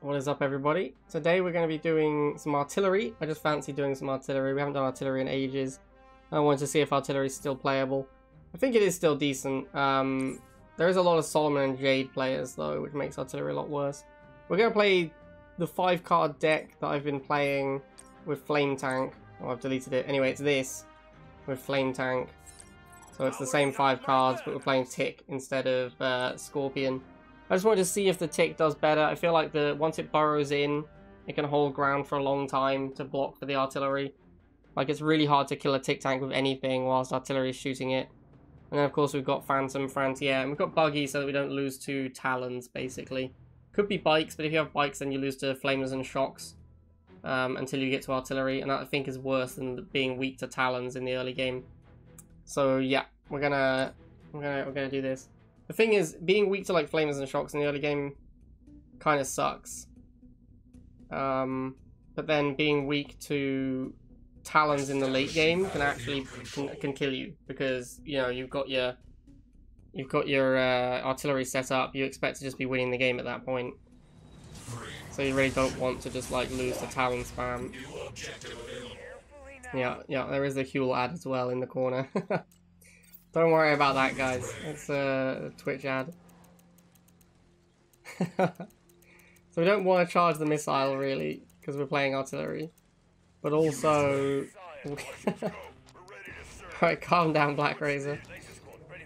What is up, everybody? Today we're going to be doing some artillery. I just fancy doing some artillery. We haven't done artillery in ages. I wanted to see if artillery is still playable. I think it is still decent. There is a lot of Solomon and Jade players though, which makes artillery a lot worse. We're going to play the 5-card deck that I've been playing with Flame Tank. Oh, I've deleted it. Anyway, it's this with Flame Tank. So it's the same 5 cards, but we're playing Tick instead of Scorpion. I just wanted to see if the Tick does better. I feel like once it burrows in, it can hold ground for a long time to block for the artillery. Like, it's really hard to kill a Tick tank with anything whilst artillery is shooting it. And then, of course, we've got Phantom, Frantier, and we've got Buggy so that we don't lose to Talons, basically. Could be Bikes, but if you have Bikes, then you lose to Flamers and Shocks until you get to artillery, and that, I think, is worse than being weak to Talons in the early game. So, yeah, we're gonna do this. The thing is, being weak to like Flamers and Shocks in the early game kind of sucks. But then being weak to Talons in the late game can actually can kill you, because you know you've got your artillery set up. You expect to just be winning the game at that point, so you really don't want to just like lose to Talon spam. Yeah, there is a Huel ad as well in the corner. Don't worry about that, guys. It's a Twitch ad. So we don't want to charge the missile, really, because we're playing artillery. But also... Alright, calm down, Black Razor.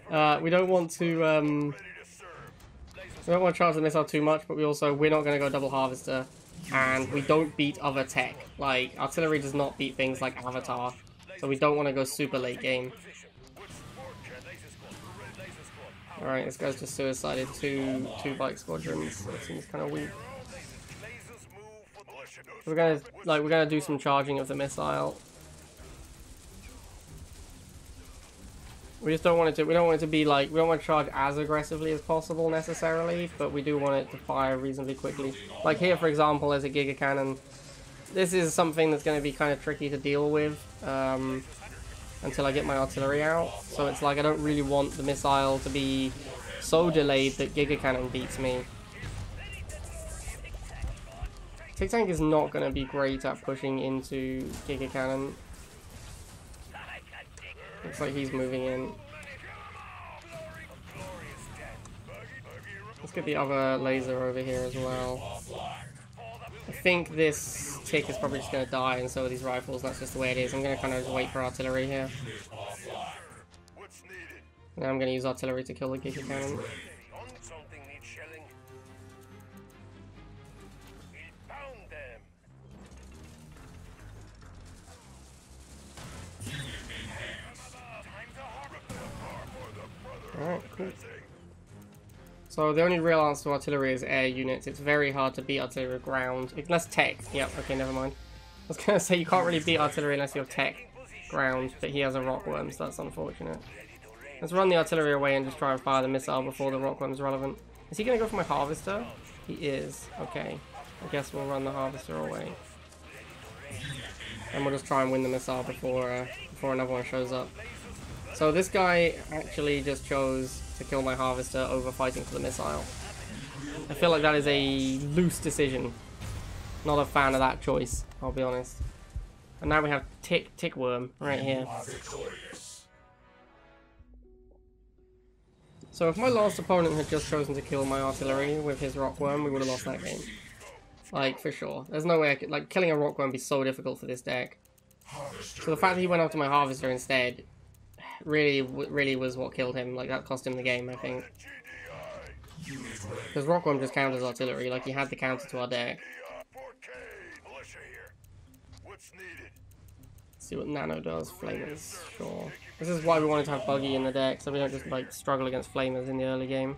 We don't want to... we don't want to charge the missile too much, but we're not going to go double harvester. And we don't beat other tech. Like, artillery does not beat things like Avatar. So we don't want to go super late game. Alright, this guy's just suicided two bike squadrons. That seems kind of weak. We're gonna do some charging of the missile. We just don't want it to. We don't want it to be like. We don't want to charge as aggressively as possible necessarily, but we do want it to fire reasonably quickly. Like here, for example, there's a Giga Cannon. This is something that's going to be kind of tricky to deal with. Until I get my artillery out. So it's like I don't really want the missile to be so delayed that Giga Cannon beats me. Tick Tank is not going to be great at pushing into Giga Cannon. Looks like he's moving in. Let's get the other laser over here as well. I think this Tick is probably just going to die, and so are these rifles. That's just the way it is. I'm going to kind of just wait for artillery here. Now I'm going to use artillery to kill the Giga Cannon. Alright, cool. So the only real answer to artillery is air units. It's very hard to beat artillery with ground. Unless tech. Yep, okay, never mind. I was going to say you can't really beat artillery unless you have tech ground, but he has a rockworm, so that's unfortunate. Let's run the artillery away and just try and fire the missile before the rockworm's relevant. Is he going to go for my harvester? He is. Okay. I guess we'll run the harvester away. And we'll just try and win the missile before another one shows up. So this guy actually just chose to kill my harvester over fighting for the missile. I feel like that is a loose decision. Not a fan of that choice, I'll be honest. And now we have Tickworm right here. So if my last opponent had just chosen to kill my artillery with his rockworm, we would have lost that game. Like, for sure. There's no way I could... Like, killing a rockworm would be so difficult for this deck. So the fact that he went after my harvester instead... really was what killed him. Like, that cost him the game, I think. Because Rockworm just counters artillery. Like, he had the counter to our deck. Let's see what Nano does. Flamers, sure. This is why we wanted to have Buggy in the deck, so we don't just, like, struggle against Flamers in the early game.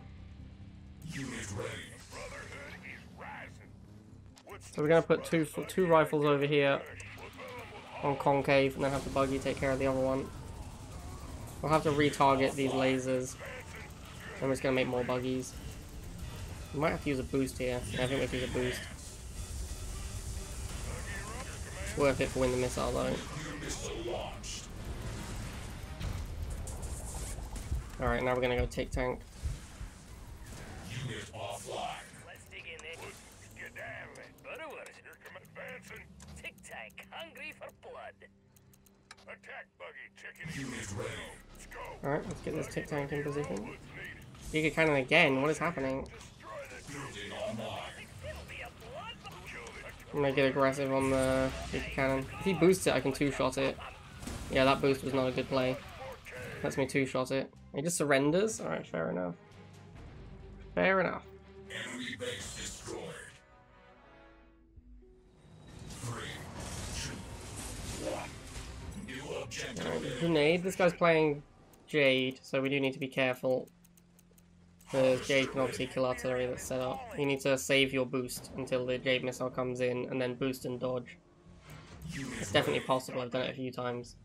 So we're going to put two rifles over here on Concave, and then have the Buggy take care of the other one. We'll have to retarget these lasers. I'm just going to make more buggies. We might have to use a boost here. Yeah, I think we have to use a boost. It's worth it to win the missile though. Alright, now we're going to go Tick Tank. Tick tank, hungry for blood. Attack buggy, unit ready. Let's go. Alright, let's get this tick tank in position. Giga Cannon again, what is happening? I'm gonna get aggressive on the Giga Cannon. If he boosts it, I can two-shot it. Yeah, that boost was not a good play. Lets me two-shot it. He just surrenders? Alright, fair enough. Fair enough. Enemy base destroyed. 3, 2, 1. New objective. Alright, grenade. This guy's playing Jade, so we do need to be careful. Because Jade can obviously kill artillery that's set up. You need to save your boost until the Jade missile comes in, and then boost and dodge. It's definitely possible, I've done it a few times.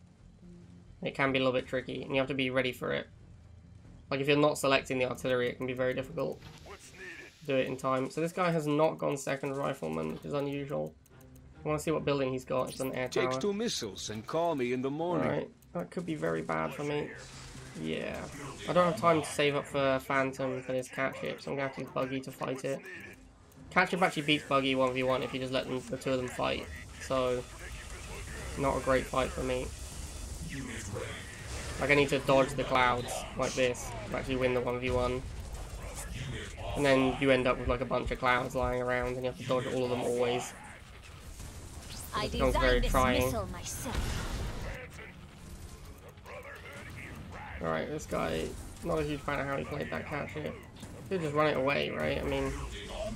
It can be a little bit tricky, and you have to be ready for it. Like, if you're not selecting the artillery, it can be very difficult to do it in time. So this guy has not gone second rifleman, which is unusual. I want to see what building he's got. It's an air tower. Take 2 missiles and call me in the morning. Alright, that could be very bad for me. Yeah. I don't have time to save up for Phantom for this cat ship, so I'm going to have to use Buggy to fight it. Cat ship actually beats Buggy 1v1 if you just let them, the two of them fight. So, not a great fight for me. Like, I need to dodge the clouds like this to actually win the 1v1. And then you end up with like a bunch of clouds lying around and you have to dodge all of them always. It becomes very trying. Alright, this guy, not a huge fan of how he played that cat ship. Could just run it away, right? I mean,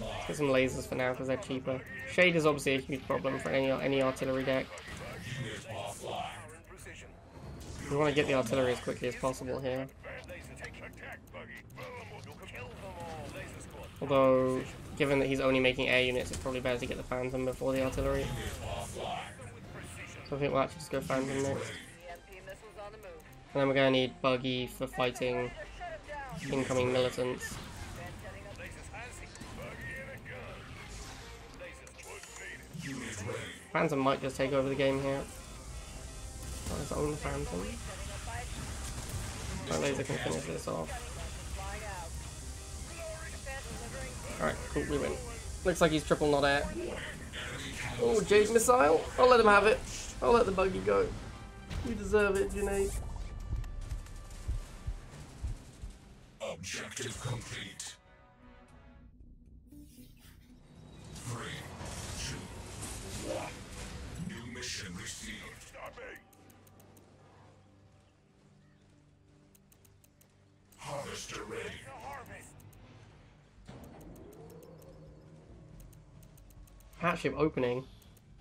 let's get some lasers for now because they're cheaper. Shade is obviously a huge problem for any artillery deck. We want to get the artillery as quickly as possible here. Although, given that he's only making air units, it's probably better to get the Phantom before the artillery. So I think we'll actually just go Phantom next. And then we're going to need Buggy for fighting incoming militants. Phantom might just take over the game here. On his own Phantom. My laser can finish this off. Alright, cool, we win. Looks like he's triple not air. Oh, Jade missile. I'll let him have it. I'll let the Buggy go. You deserve it, Junaid. Objective complete. 3, 2, 1. New mission received. Stop me. Harvester ready. Cat ship opening?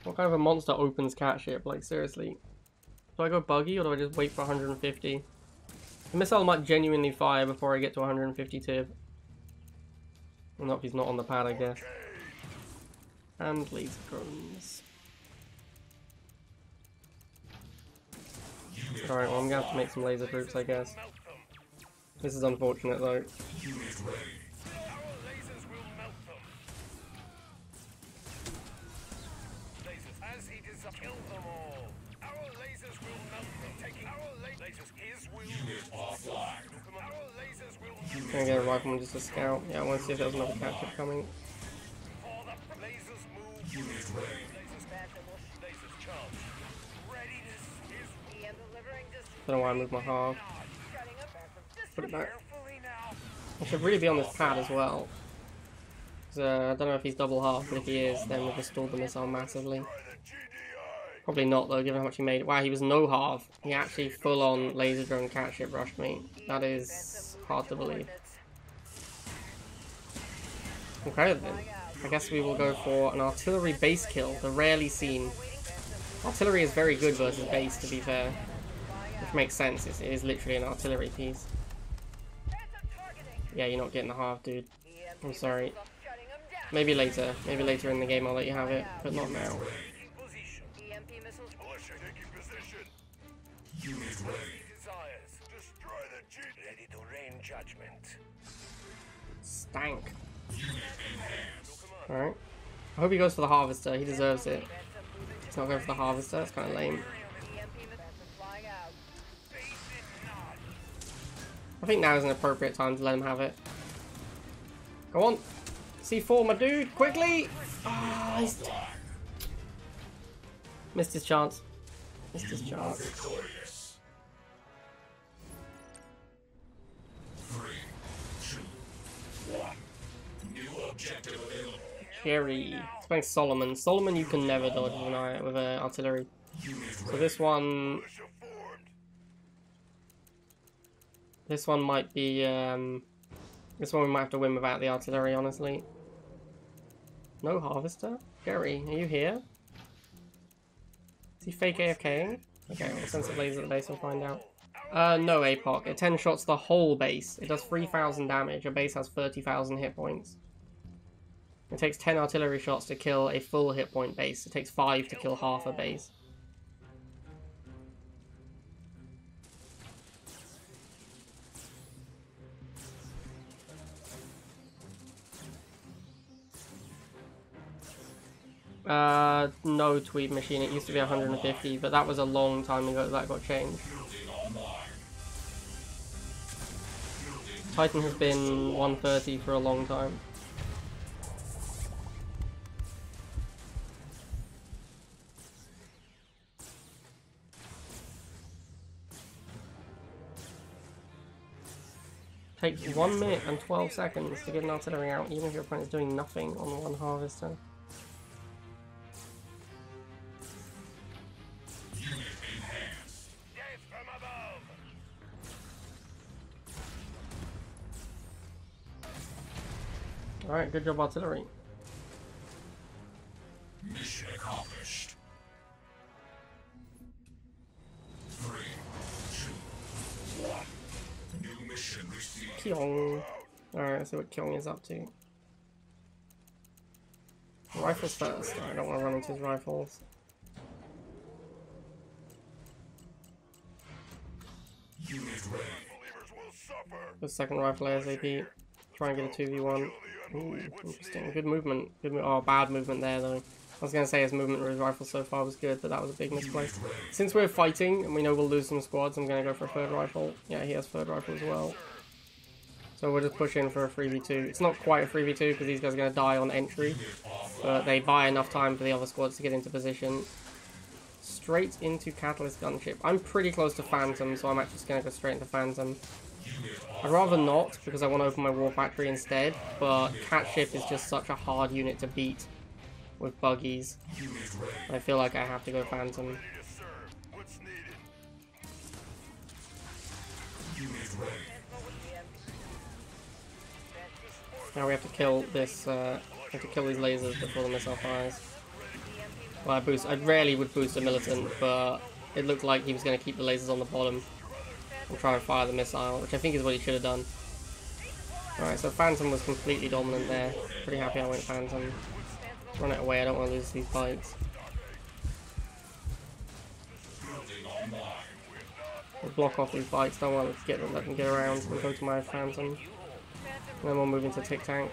What kind of a monster opens cat ship? Like, seriously. Do I go Buggy or do I just wait for 150? The missile might genuinely fire before I get to 150 tib. Well, not if he's not on the pad, I guess. And laser drones. Alright, well I'm gonna have to make some laser troops, I guess. This is unfortunate though. Can I get a rifleman just to scout? Yeah, I want to see if there's another cat ship coming. Don't know why I moved my half. Put it back. I should really be on this pad as well. I don't know if he's double half, but if he is, then we've just stalled the missile massively. Probably not though, given how much he made. Wow, he was no half. He actually full on laser drone cat ship rushed me. That is hard to believe. Okay then. I guess we will go for an artillery base kill, the rarely seen. Artillery is very good versus base, to be fair. Which makes sense, it is literally an artillery piece. Yeah, you're not getting the half, dude. I'm sorry. Maybe later in the game I'll let you have it, but not now. Stank. Alright. I hope he goes for the harvester, he deserves it. He's not going for the harvester, that's kind of lame. I think now is an appropriate time to let him have it. Go on. C4, my dude, quickly! Ah, Missed his chance. Missed his chance. Victorious. 3, 2, 1. New objective available. Jerry. He's playing Solomon. Solomon you can never dodge with an artillery. So this one... This one might be... this one we might have to win without the artillery, honestly. No harvester? Jerry, are you here? Is he fake AFKing? Okay, we'll send some lasers at the base and find out. No APOC. It 10 shots the whole base. It does 3,000 damage. A base has 30,000 hit points. It takes 10 artillery shots to kill a full hit point base. It takes 5 to kill half a base. No tweed machine. It used to be 150, but that was a long time ago that got changed. Titan has been 130 for a long time. Takes 1 minute and 12 seconds to get an artillery out, even if your opponent is doing nothing on one harvester. Alright, good job artillery. Mission accomplished. 3, 2, 1. New mission received. Kyong. Alright, let's see what Kyong is up to. Rifles first. I don't want to run into his rifles. Unit ready. The second rifle ASAP. Try and get a 2v1. Ooh, interesting. Good movement. Oh, bad movement there though. I was going to say his movement with his rifle so far was good, but that was a big misplaced. Since we're fighting and we know we'll lose some squads, I'm going to go for a third rifle. Yeah, he has third rifle as well. So we'll just push in for a 3v2. It's not quite a 3v2 because these guys are going to die on entry, but they buy enough time for the other squads to get into position. Straight into Catalyst Gunship. I'm pretty close to Phantom, so I'm actually just going to go straight into Phantom. I'd rather not, because I want to open my War Factory instead, but Cat Ship is just such a hard unit to beat with buggies. I feel like I have to go Phantom. Now we have to kill this, these lasers before the missile fires. Well, I rarely would boost a militant, but it looked like he was going to keep the lasers on the bottom and try and fire the missile, which I think is what he should have done. Alright, so Phantom was completely dominant there. Pretty happy I went Phantom. Run it away, I don't want to lose these fights. We'll block off these bikes, don't want to let them get around and go to my Phantom. And then we'll move into Tick Tank.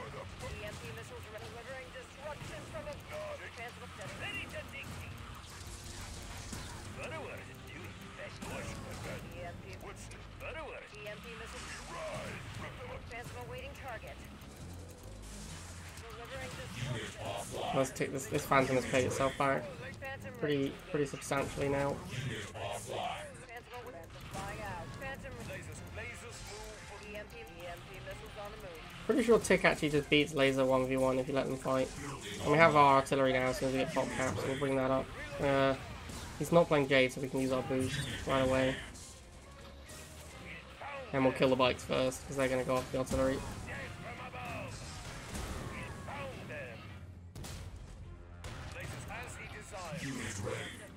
Let's take this Phantom has paid itself back pretty substantially now. Pretty sure Tick actually just beats Laser 1v1 if you let them fight. And we have our artillery now, so as we get pop caps, we'll bring that up. He's not playing Jade, so we can use our boost right away. And we'll kill the bikes first, because they're going to go off the artillery.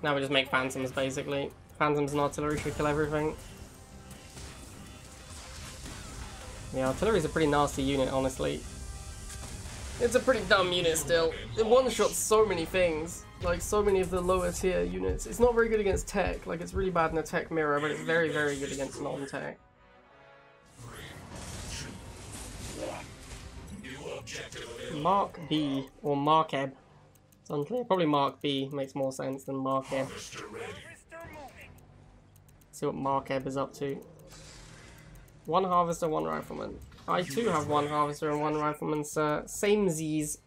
Now we just make Phantoms, basically. Phantoms and artillery should kill everything. Yeah, artillery is a pretty nasty unit, honestly. It's a pretty dumb unit still. It one-shots so many things. Like, so many of the lower tier units. It's not very good against tech. Like, it's really bad in a tech mirror, but it's very, very good against non-tech. Mark B, or Mark Eb. It's unclear. Probably Mark B makes more sense than Mark Eb. See what Mark Eb is up to. One harvester, one rifleman. I too have one harvester and one rifleman, sir. Same Z's.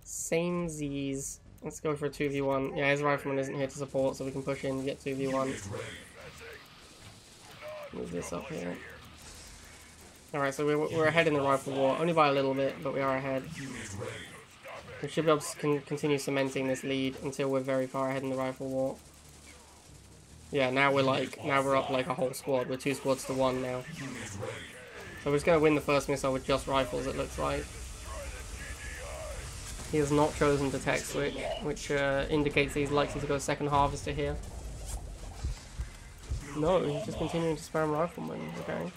Same Z's. Let's go for a 2v1. Yeah, his rifleman isn't here to support, so we can push in and get 2v1. Move this up here. Alright, so we're ahead in the rifle war. Only by a little bit, but we are ahead. We should be able to continue cementing this lead until we're very far ahead in the rifle war. Yeah, now we're up like a whole squad. We're 2 squads to 1 now. So we're just going to win the first missile with just rifles, it looks like. He has not chosen to tech switch, which indicates that he's likely to go second harvester here. No, he's just continuing to spam riflemen. Okay.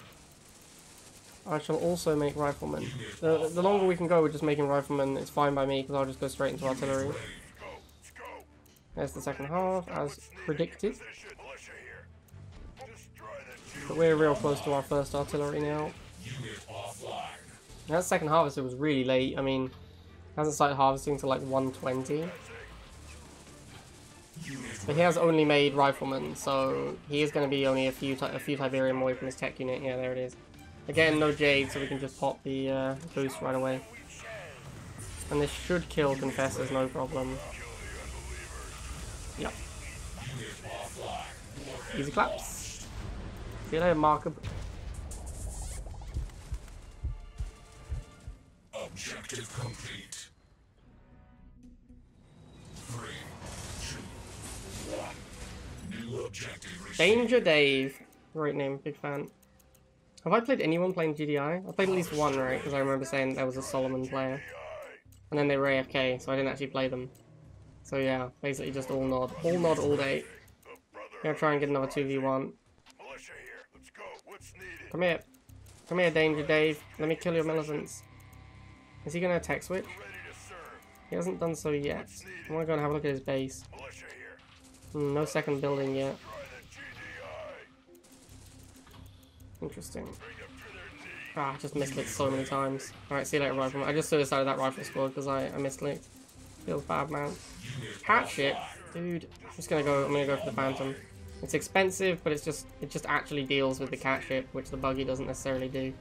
I shall also make riflemen. The longer we can go with just making riflemen, it's fine by me, because I'll just go straight into artillery. There's the second half, as predicted. But we're real close to our first artillery now. That second harvester was really late. I mean, hasn't started harvesting till like 120. But he has only made riflemen, so he is going to be only a few Tiberium away from his tech unit. Yeah, there it is. Again, no Jade, so we can just pop the boost right away. And this should kill Confessors, no problem. Yep. Easy claps. See you later, Marker. Objective complete. 3, 2, 1. New objective received. Danger Dave. Great name, big fan. Have I played anyone playing GDI? I played at least one, right? Because I remember saying there was a Solomon player. And then they were AFK, so I didn't actually play them. So yeah, basically just all nod. All nod all day. Gonna try and get another 2v1. Come here. Come here, Danger Dave. Let me kill your militants. Is he gonna attack switch? He hasn't done so yet. I wanna go and have a look at his base. No second building yet. Interesting. Ah, I just misclicked so many times. Alright, see you later, rifleman. I just suicided that rifle squad because I misclicked. Feels bad, man. Cat shit. Dude, I'm gonna go for the Phantom. It's expensive, but it just actually deals with the cat ship, which the buggy doesn't necessarily do.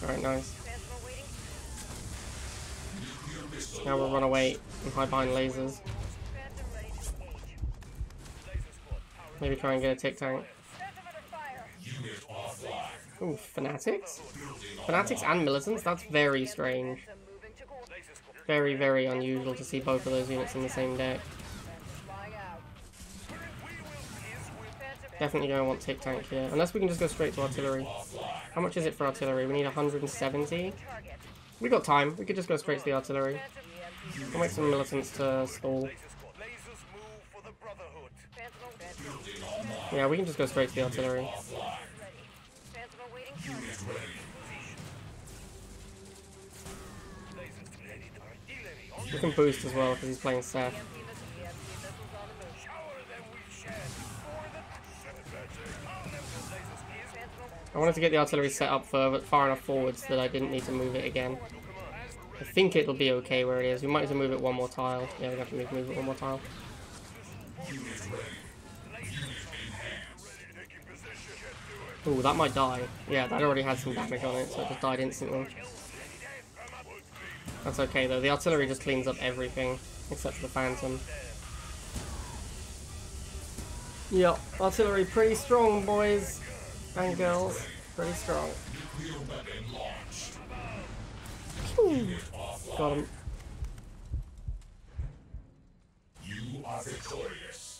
Alright, nice. Now we'll run away and hide behind lasers. Maybe try and get a tick tank. Ooh, Fanatics? Fanatics and Militants? That's very strange. Very, very unusual to see both of those units in the same deck. Definitely going to want tick tank here. Unless we can just go straight to artillery. How much is it for artillery? We need 170. We got time. We could just go straight to the artillery. We'll make some militants to stall. Yeah, we can just go straight to the artillery. We can boost as well because he's playing Seth. I wanted to get the artillery set up far enough forwards that I didn't need to move it again. I think it'll be okay where it is. We might have to move it one more tile. Yeah, we have to move it one more tile. Ooh, that might die. Yeah, that already had some damage on it, so it just died instantly. That's okay though, the artillery just cleans up everything, except for the Phantom. Yep, artillery pretty strong, boys and girls. Pretty strong. Whew. Got him. You are victorious.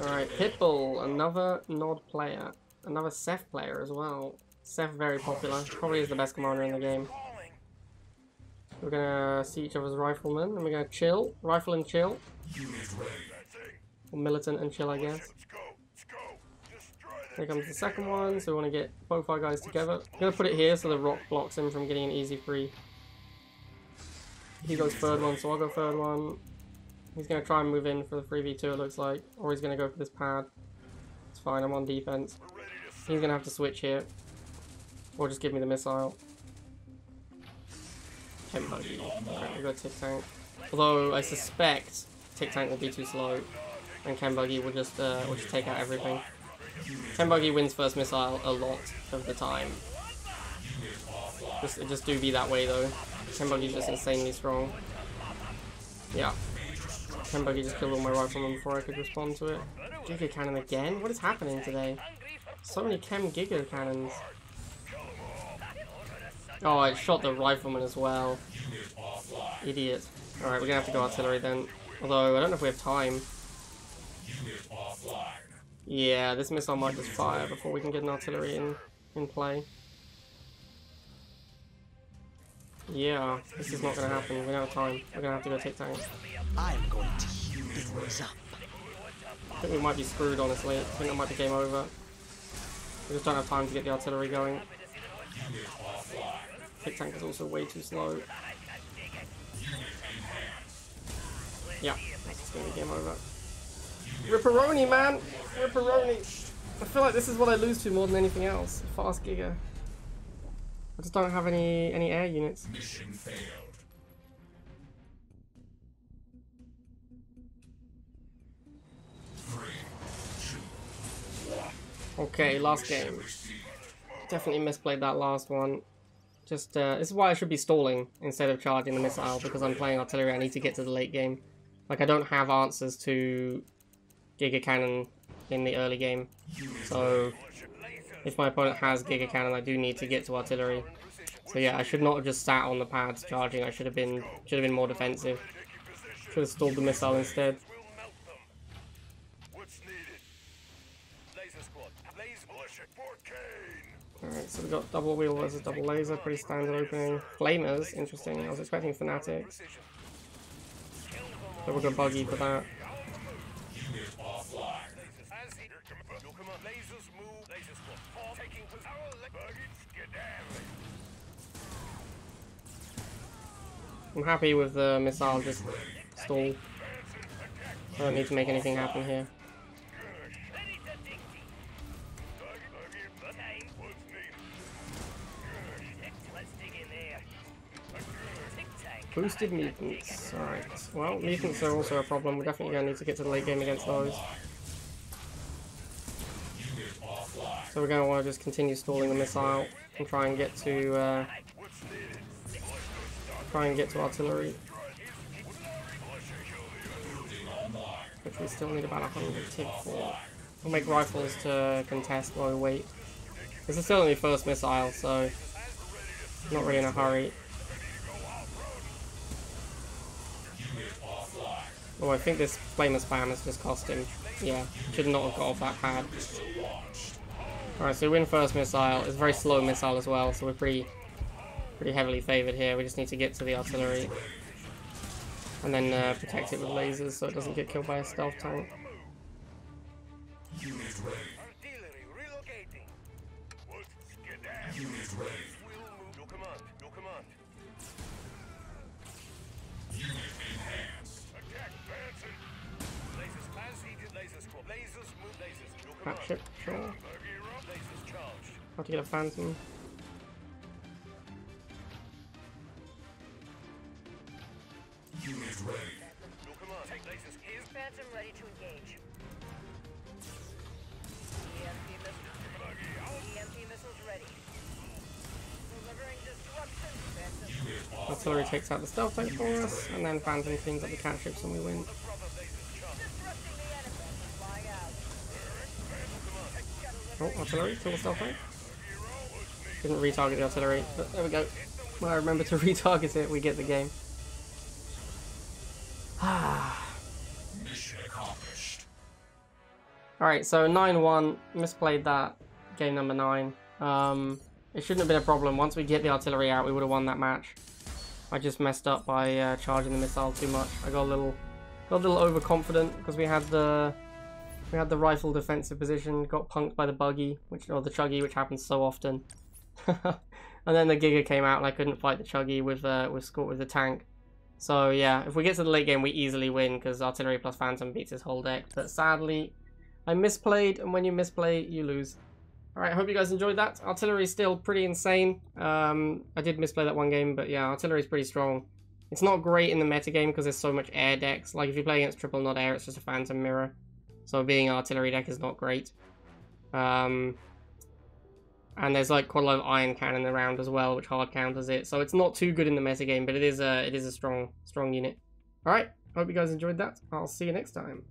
Alright, Pitbull, another Nod player. Another Seth player as well. Seth very popular. Probably is the best commander in the game. We're gonna see each other's riflemen and we're gonna chill. Rifle and chill. Or militant and chill, I guess. Here comes the second one, so we want to get both our guys together. I'm gonna put it here so the rock blocks him from getting an easy free. He goes third one, so I'll go third one. He's going to try and move in for the 3v2 it looks like, or he's going to go for this pad. It's fine, I'm on defense. He's going to have to switch here, or just give me the missile. Chem Buggy. Alright, we'll go Tick Tank. Although I suspect Tick Tank will be too slow, and Chem Buggy will just take out everything. Chem Buggy wins first missile a lot of the time. Just do be that way though. Chem Buggy's just insanely strong. Yeah. Chem Buggy just killed all my riflemen before I could respond to it. Giga Cannon again? What is happening today? So many Chem Giga Cannons. Oh, I shot the rifleman as well. Idiot. Alright, we're gonna have to go artillery then. Although, I don't know if we have time. Yeah, this missile might just fire before we can get an artillery in play. Yeah, this is not gonna happen. We don't have time. We're gonna have to go Tick Tank. I'm going to heat things up. I think we might be screwed, honestly. I think that might be game over. We just don't have time to get the artillery going. Tick Tank is also way too slow. Yeah, this is gonna be game over. Ripperoni, man! Ripperoni! I feel like this is what I lose to more than anything else. Fast Giga. I just don't have any air units. Mission failed. Okay, last game. Definitely misplayed that last one. Just, this is why I should be stalling instead of charging the missile, because I'm playing artillery. I need to get to the late game. Like, I don't have answers to Giga Cannon in the early game. So, if my opponent has Giga Cannon, I do need to get to artillery. So yeah, I should not have just sat on the pads charging. I should have been more defensive. Should have stalled the missile instead. Alright, so we got double wheel versus double laser, pretty standard opening. Flamers, interesting. I was expecting Fanatics. So we'll go Buggy for that. I'm happy with the missile just stall. I don't need to make anything happen here. Boosted mutants. Alright. Well, mutants are also a problem. We're definitely going to need to get to the late game against those. So we're going to want to just continue stalling the missile and try and get to artillery. Which we still need about 100 tick for. We'll make rifles to contest while we wait. This is still only first missile, so not really in a hurry. Oh, I think this flamer spam has just cost him. Yeah, should not have got off that pad. Alright, so we win first missile. It's a very slow missile as well, so we're pretty heavily favoured here. We just need to get to the artillery. And then protect it with lasers so it doesn't get killed by a stealth tank. Map ship, sure. How to get a phantom. Unit ready. Phantom ready to engage. EMP missiles ready. Delivering destruction. Phantom. Artillery takes out the stealth tank for us, and then Phantom cleans up the cat ships and we win. Oh, artillery, kill the stealth tank. Didn't retarget the artillery, but there we go. When I remember to retarget it, we get the game. Mission accomplished. Alright, so 9-1, misplayed that, game number 9. It shouldn't have been a problem. Once we get the artillery out, we would have won that match. I just messed up by charging the missile too much. I got a little overconfident because we had the rifle defensive position, got punked by the buggy, or the chuggy, which happens so often. And then the Giga came out and I couldn't fight the chuggy with the tank. So yeah, if we get to the late game, we easily win because artillery plus phantom beats his whole deck. But sadly, I misplayed, and when you misplay, you lose. Alright, hope you guys enjoyed that. Artillery is still pretty insane. I did misplay that one game, but yeah, artillery is pretty strong. It's not great in the meta game because there's so much air decks. Like if you play against triple not air, it's just a phantom mirror. So being an artillery deck is not great. And there's like quite a lot of iron cannon around as well, which hard counters it. So it's not too good in the meta game, but it is a strong unit. Alright, hope you guys enjoyed that. I'll see you next time.